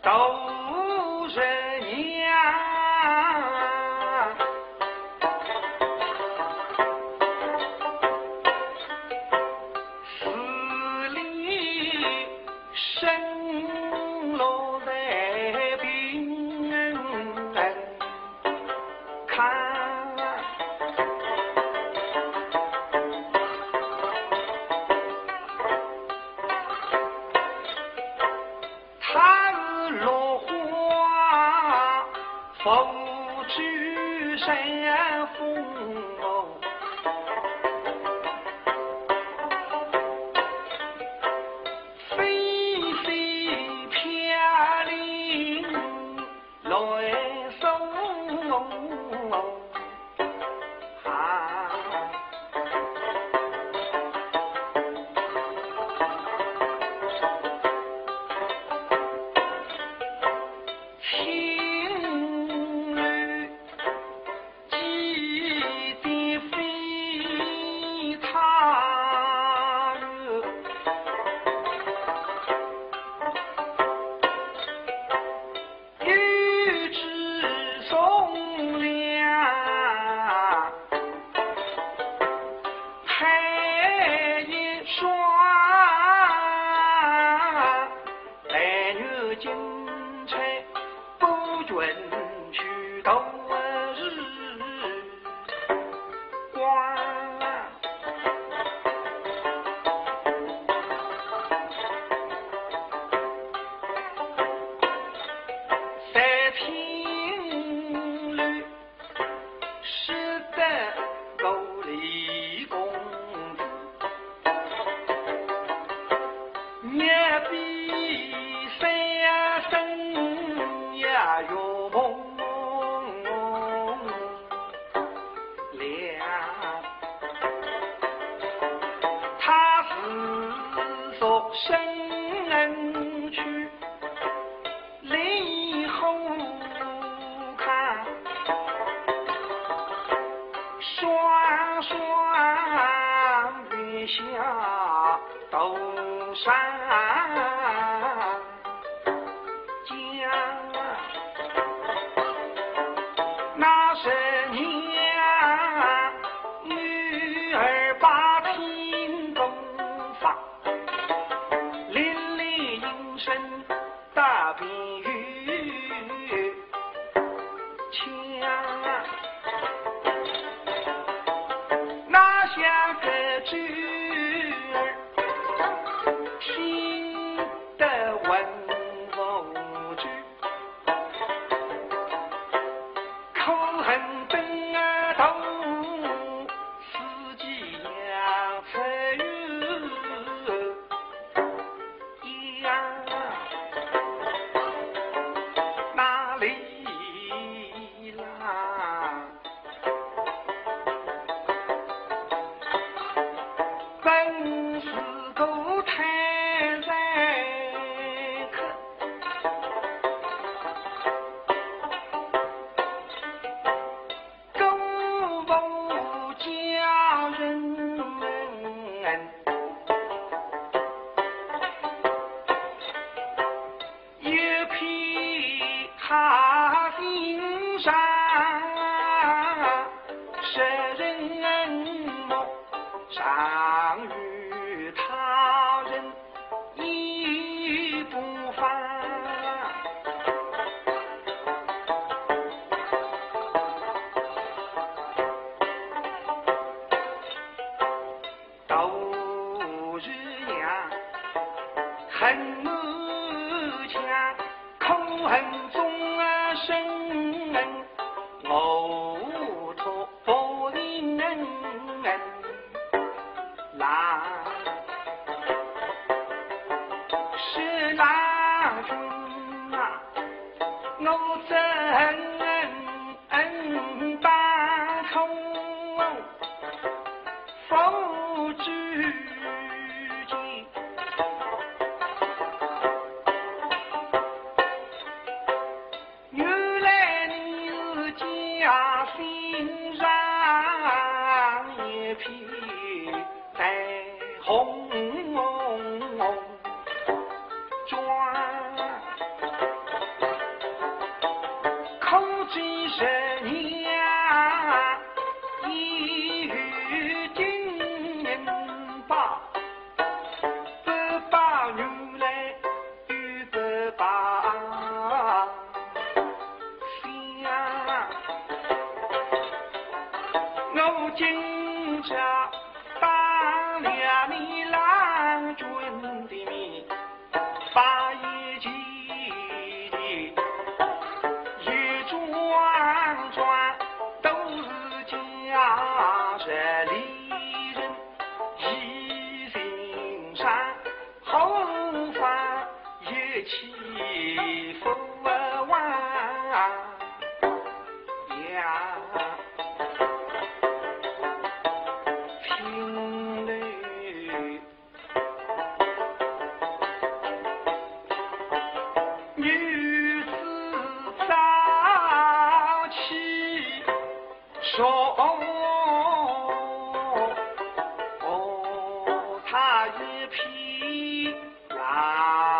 都是娘，死里生落在病人看，他日落花风去山风哦，飞飞飘零来送啊。情侣记得非他日，玉指松凉拍一双，男女金钗不准去斗日光，在厅里识得够李公子，也比三生呀有梦了，他是说生去离后看，双双月下斗山江，那是娘女儿把听东方，淋漓应声大比喻枪，那像个句儿听得文不句，口恨灯儿头四季两次一样，哪里啦？本是个太宰客，够不家人一批他心上，使人梦上与他人一不凡，斗日娘恨母强，口恨中生我托不应郎，是郎君啊，我怎当初否知己，原来你是家心上一匹在红妆， 10年一遇金银把800牛来有800香，我今朝当了你郎君的面，把一件一桩桩都是家人里人，一心上后方一起不完呀。听嘞，女子早起说她一匹狼。